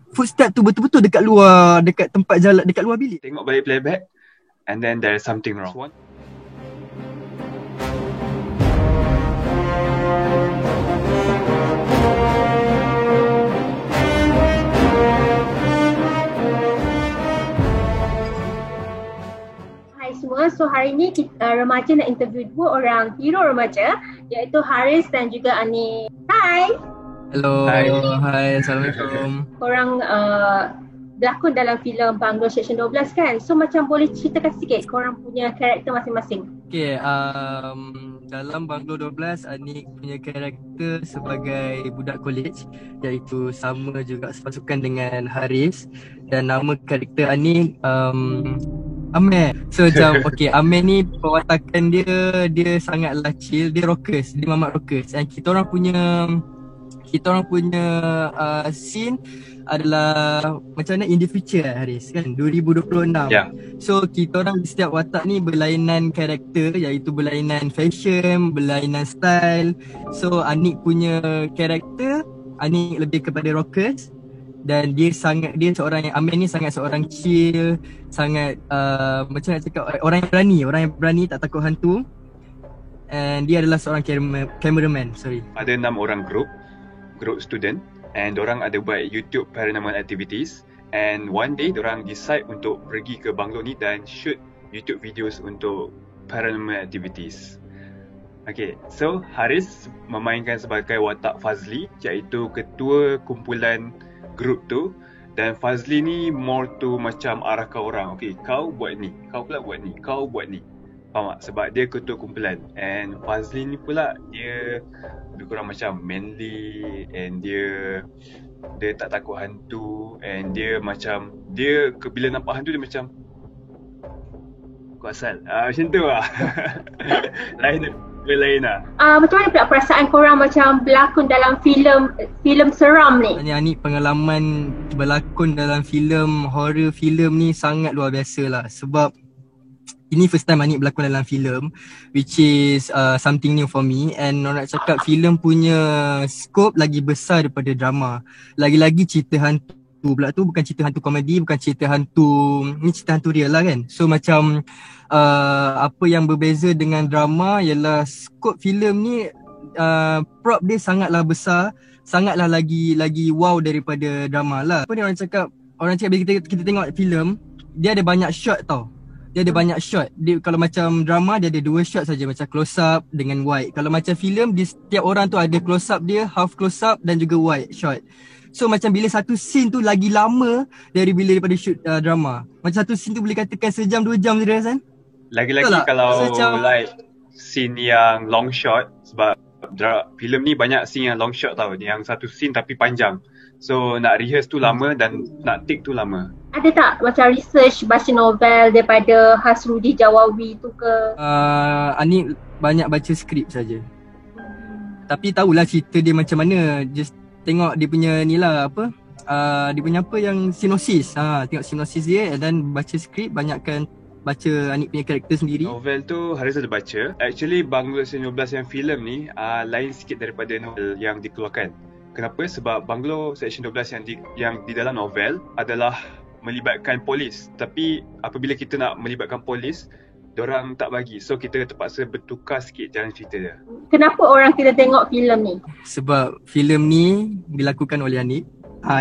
footstep tu betul-betul dekat luar, dekat tempat jalan, dekat luar bilik. Tengok balik playback and then there is something wrong. Hai semua, so hari ni remaja nak interview dua orang hero remaja, iaitu Haris dan juga Anik. Hai! Hello, hai, Assalamualaikum. Korang berlakon dalam filem Banglo Section 12 kan? So macam boleh ceritakan sikit korang punya karakter masing-masing. Okay, dalam Banglo 12, Anik punya karakter sebagai budak college, iaitu sama juga sepasukan dengan Haris. Dan nama karakter Anik Amir. So macam okay, Amir ni perwatakan dia sangatlah chill, dia rockers, dia mamat rockers. And kita orang punya scene adalah macam mana in the future Haris kan, 2026. Yeah. So kita orang di setiap watak ni berlainan karakter, iaitu berlainan fashion, berlainan style. So Anik punya karakter, Anik lebih kepada rockers. Dan dia seorang yang Amir ni sangat seorang chill, sangat macam nak cakap, orang yang berani, tak takut hantu. And dia adalah seorang cameraman, Ada 6 orang group student, and orang ada buat YouTube paranormal activities, and one day orang decide untuk pergi ke Banglo ni dan shoot YouTube videos untuk paranormal activities. Okay, so Haris memainkan sebagai watak Fazli, iaitu ketua kumpulan group tu. Dan Fazli ni more tu macam arahkan orang, okay, kau buat ni, kau pula buat ni, kau buat ni. Faham tak? Sebab dia ketua kumpulan. And Fazli ni pula dia lebih kurang macam manly, and dia tak takut hantu, and dia macam bila nampak hantu dia macam kau asal. Macam tu lah. lain lah. Macam mana pula perasaan korang macam berlakon dalam filem seram ni? Anik pengalaman berlakon dalam filem horror, filem ni sangat luar biasa lah. Sebab ini first time Anik berlakon dalam filem, which is something new for me. And orang nak cakap filem punya scope lagi besar daripada drama. Lagi-lagi cerita hantu pula tu bukan cerita hantu komedi, bukan cerita hantu, ni cerita hantu real lah kan. So macam apa yang berbeza dengan drama ialah skop filem ni, prop dia sangatlah besar, sangatlah lagi wow daripada drama lah. Apa ni orang cakap bila kita tengok filem, dia ada banyak shot tau. Dia ada banyak shot. Dia, kalau macam drama dia ada 2 shot saja, macam close up dengan wide. Kalau macam filem, di setiap orang tu ada close up dia, half close up dan juga wide shot. So macam bila satu scene tu lagi lama daripada shoot drama. Macam satu scene tu boleh katakan sejam 2 jam je kan? Lagi-lagi kalau like scene yang long shot, sebab filem ni banyak scene yang long shot tau, yang satu scene tapi panjang. So nak rehearse tu lama dan nak take tu lama. Ada tak macam research baca novel daripada Hasrudi Jawawi tu ke? Anik banyak baca skrip saja. Tapi tahulah cerita dia macam mana. Just tengok dia punya ni lah apa, dia punya apa yang sinopsis. Tengok sinopsis dia dan baca skrip, banyakkan baca Anik punya karakter sendiri. Novel tu Haris ada baca. Actually Banglo Section 12 yang filem ni lain sikit daripada novel yang dikeluarkan. Kenapa? Sebab Banglo Section 12 yang di dalam novel adalah melibatkan polis. Tapi apabila kita nak melibatkan polis, diorang tak bagi. So kita terpaksa bertukar sikit jalan cerita dia. Kenapa orang kita tengok filem ni? Sebab filem ni dilakukan oleh Anik.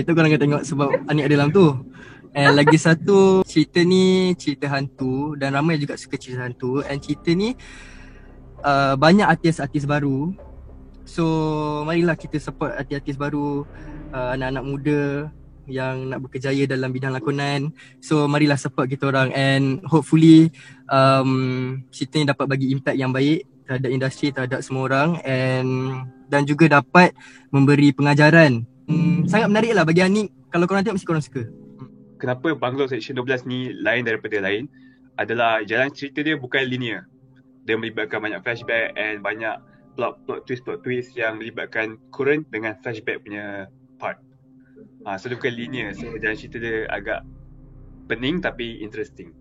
Itu korang kena tengok sebab Anik ada dalam tu. And lagi satu, cerita ni cerita hantu dan ramai juga suka cerita hantu. And cerita ni banyak artis-artis baru. So marilah kita support artis-artis baru, anak-anak muda yang nak berkejaya dalam bidang lakonan. So marilah support kita orang, and hopefully cerita ni dapat bagi impact yang baik terhadap industri, terhadap semua orang, dan juga dapat memberi pengajaran. Sangat menarik lah bagi Anik. Kalau korang tengok mesti korang suka. Kenapa Banglo Section 12 ni lain daripada lain adalah jalan cerita dia bukan linear. Dia melibatkan banyak flashback and banyak plot twist yang melibatkan current dengan flashback punya part. So dia bukan linear. So jalan cerita dia agak pening tapi interesting.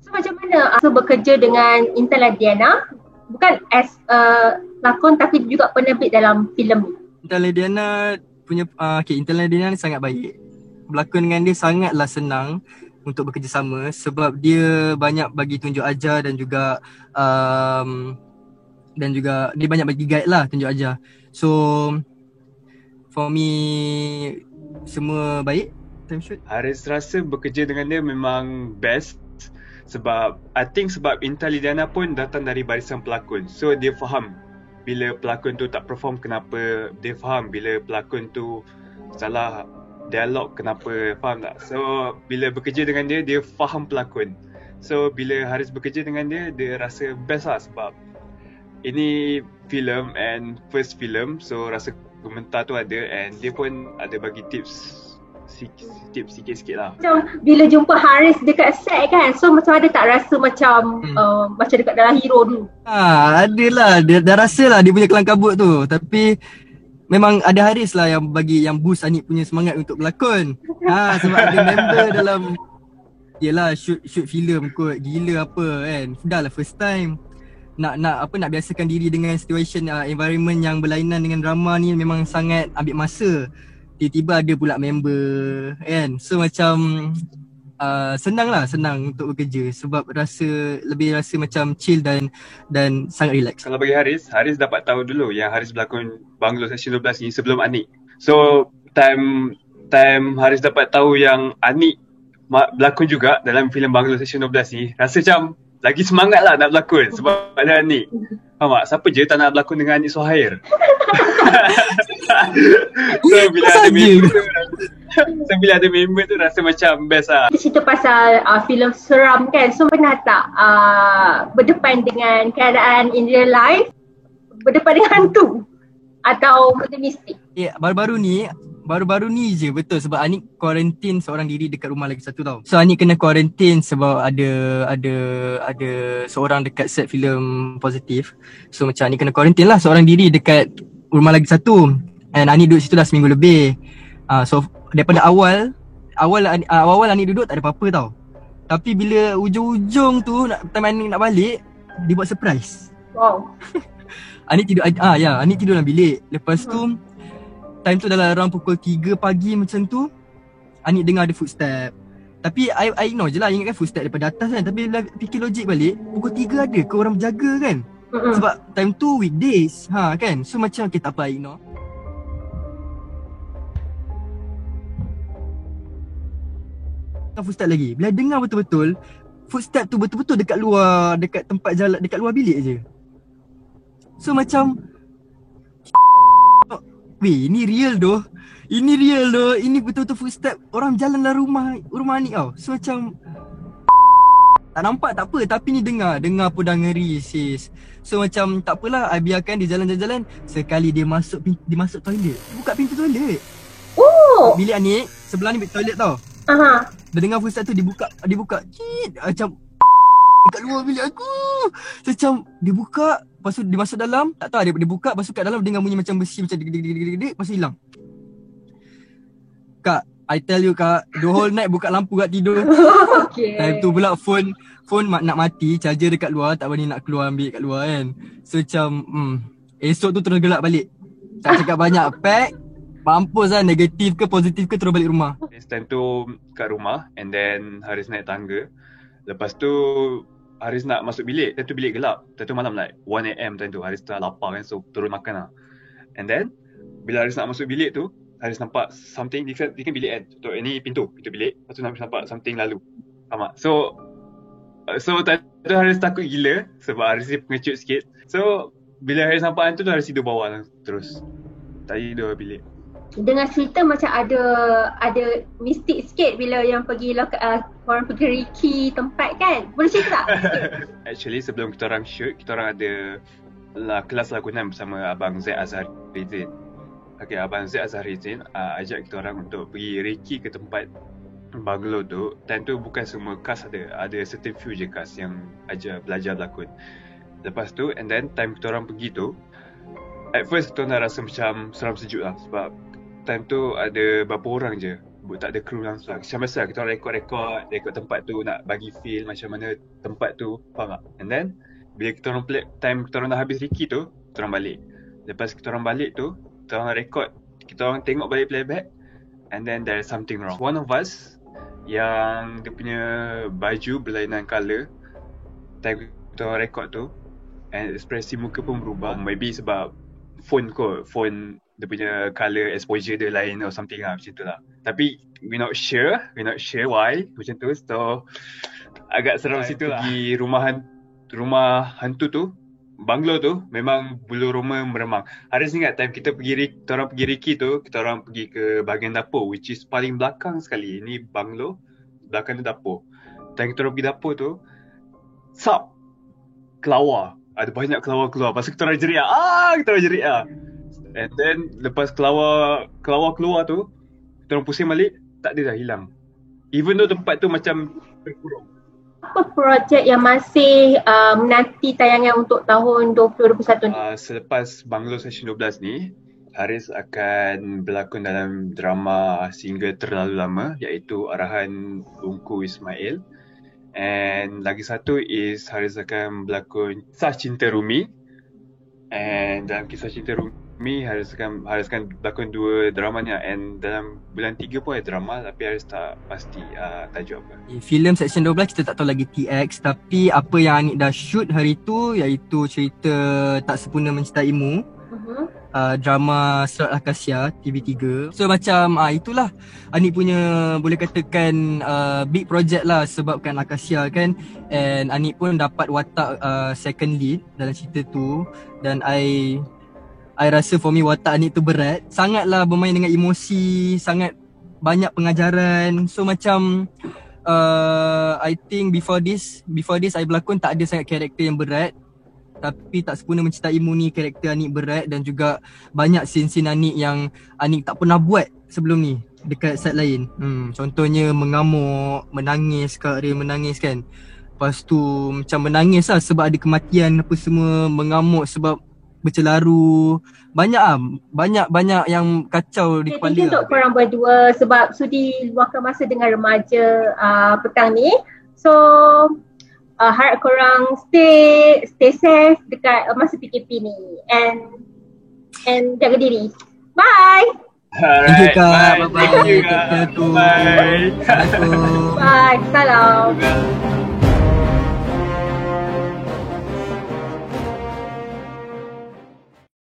So macam mana bekerja dengan Intan Diana? Bukan as lakon tapi juga penerbit dalam filem ni. Intan Diana punya Intan Diana ni sangat baik. berlakon dengan dia sangatlah senang untuk bekerjasama sebab dia banyak bagi tunjuk ajar dan juga dia banyak bagi guide lah, tunjuk ajar. So for me semua baik time shoot. Haris rasa bekerja dengan dia memang best sebab I think sebab Intan Lidiana pun datang dari barisan pelakon. So dia faham bila pelakon tu tak perform kenapa, dia faham bila pelakon tu salah dialog kenapa, faham tak? So bila bekerja dengan dia, dia faham pelakon. So bila Haris bekerja dengan dia, dia rasa best lah sebab ini filem and first film, so rasa komentar tu ada and dia pun ada bagi tips sikit-sikit lah. Macam bila jumpa Haris dekat set kan, so macam ada tak rasa macam macam dekat dalam Hero dulu? Adalah, dia dah rasa lah dia punya kelang kabut tu. Tapi memang ada Haris lah yang bagi, yang boost Anik punya semangat untuk berlakon. Sebab ada member dalam, yelah shoot filem kot, gila apa kan. Dah lah first time nak biasakan diri dengan situation environment yang berlainan dengan drama ni memang sangat ambil masa. Tiba-tiba ada pula member kan. So macam senang untuk bekerja sebab lebih rasa macam chill dan sangat relax. Kalau bagi Haris dapat tahu dulu yang Haris berlakon Banglo Section 12 ni sebelum Anik. So time Haris dapat tahu yang Anik berlakon juga dalam filem Banglo Section 12 ni, rasa macam lagi semangat lah nak berlakon sebab ada Anik. Faham tak? Siapa je tak nak berlakon dengan Anik Suhair? So bila ada member tu rasa macam best lah. Kita cerita pasal filem seram kan. So pernah tak berdepan dengan keadaan in real life, berdepan dengan hantu atau benda mistik? Baru-baru ni je betul sebab Anik kuarantin seorang diri dekat rumah lagi satu tau. So Anik kena kuarantin sebab ada seorang dekat set filem positif. So macam Anik kena kuarantin lah seorang diri dekat rumah lagi satu. And Anik duduk situ dah seminggu lebih. So daripada awal Anik duduk tak ada apa-apa tau. Tapi bila ujung-ujung tu time Anik nak balik, dia buat surprise. Wow. Anik tidur Anik tidur dalam bilik. Lepas tu time tu dalam around pukul 3 pagi macam tu, Anik dengar ada footstep. Tapi I know je lah, ingatkan footstep daripada atas kan. Tapi bila fikir logik balik, pukul 3 ada ke orang berjaga kan? Sebab time tu weekdays kan. So macam kita apa I know. Footstep lagi. Bila dengar betul-betul, footstep tu betul-betul dekat luar, dekat tempat jalan, dekat luar bilik je. So macam weh, ini real doh. Ini betul-betul footstep orang jalan dalam rumah Anik tau. So macam tak nampak tak apa, tapi ni dengar pun dah ngeri sis. So macam tak apalah, I biarkan dia jalan-jalan. Sekali dia masuk toilet, buka pintu toilet. Oh, bilik Anik, sebelah ni toilet tau. Dia dengar footstep tu, dibuka kit, macam dekat luar bilik aku. So macam dia buka, lepas tu dia masuk dalam, tak tahu dia buka, lepas tu kat dalam dengar bunyi macam besi macam dik, lepas tu hilang. Kak, I tell you kak, the whole night buka lampu kat tidur. Okay. Time tu pula phone nak mati, charger dekat luar, tak berani nak keluar ambil kat luar kan. So macam esok tu terus gelap balik. Tak cakap banyak, pack, mampus lah, negatif ke positif ke terus balik rumah. Time tu kat rumah and then Haris naik tangga. Lepas tu Haris nak masuk bilik, time tu bilik gelap. Time tu malam like 1am time tu, Haris dah lapar kan, so turun makan lah. And then bila Haris nak masuk bilik tu, Haris nampak something, dia kan bilik kan, so ini pintu bilik. Lepas tu nampak something lalu. Faham tak? So time tu Haris takut gila sebab Haris ni pengecut sikit. So bila Haris nampak hantu tu, Haris tidur bawah lah terus. Tak tidur bilik. Dengar cerita macam ada mistik sikit bila yang pergi korang pergi Ricky tempat kan? Boleh cerita tak? Actually sebelum kita orang shoot, kita orang ada kelas lakonan bersama Abang Zaid Azharizin. Okay, Abang Zaid Azharizin ajak kita orang untuk pergi Ricky ke tempat banglo tu. Time tu bukan semua cast ada certain few je cast yang belajar berlakon. Lepas tu and then time kita orang pergi tu, at first kita orang rasa macam seram sejuk lah sebab time tu ada berapa orang je, tak ada kru langsung. Macam biasa kita orang rekod tempat tu, nak bagi feel macam mana tempat tu, faham tak? And then bila kita orang dah habis Ricky tu, kita orang balik. Lepas kita orang balik tu, kita orang rekod, kita orang tengok balik playback. and then there's something wrong. One of us yang dia punya baju berlainan colour time kita record tu, and ekspresi muka pun berubah. Maybe sebab phone dia punya colour exposure dia lain or something lah, macam tu lah. Tapi we're not sure why macam tu. So agak seram situ lah. Pergi rumah hantu tu, banglo tu, memang bulu roma meremang. Haris ingat time kita orang pergi Riki tu, kita orang pergi ke bahagian dapur, which is paling belakang sekali. Ini banglo, belakang tu dapur. Time kita orang pergi dapur tu, kelawar. Ada banyak kelawar keluar. Lepas kita orang jerit kita orang jerit And then lepas kelawar keluar tu, kita orang pusing balik, tak ada dah, hilang. Even though tempat tu macam terkurung. Apa projek yang masih menanti tayangan untuk tahun 2021 ni? Selepas Banglo Session 12 ni, Haris akan berlakon dalam drama single terlalu lama, iaitu arahan Ungku Ismail. And lagi satu is Haris akan berlakon Kisah Cinta Rumi. And dalam Kisah Cinta Rumi, Haris akan berlakon 2 drama ni. And dalam bulan 3 pun ada drama, tapi Haris tak pasti tajuk apa. Filem Section 12 kita tak tahu lagi TX, tapi apa yang Anik dah shoot hari tu iaitu cerita Tak Sempurna Mencintaimu, drama Serat Akasia TV3. So macam itulah Anik punya boleh katakan big project lah, sebabkan Akasia kan. And Anik pun dapat watak second lead dalam cerita tu. Dan I rasa for me watak Anik tu berat. Sangatlah bermain dengan emosi, sangat banyak pengajaran. So macam I think before this I berlakon tak ada sangat karakter yang berat. Tapi Tak Sempurna Mencintaimu ni karakter Anik berat, dan juga banyak scene-scene Anik yang Anik tak pernah buat sebelum ni dekat set lain. Contohnya mengamuk, menangis, Kak Ria menangis kan. Lepas tu macam menangis lah sebab ada kematian apa semua, mengamuk sebab bercelaru. Banyak yang kacau di kepala. Untuk korang berdua sebab sudi luangkan masa dengan remaja petang ni. So harap korang stay safe dekat masa PKP ni, and jaga diri. Bye. Thank you Kak. Bye bye. Bye. Bye. Salam.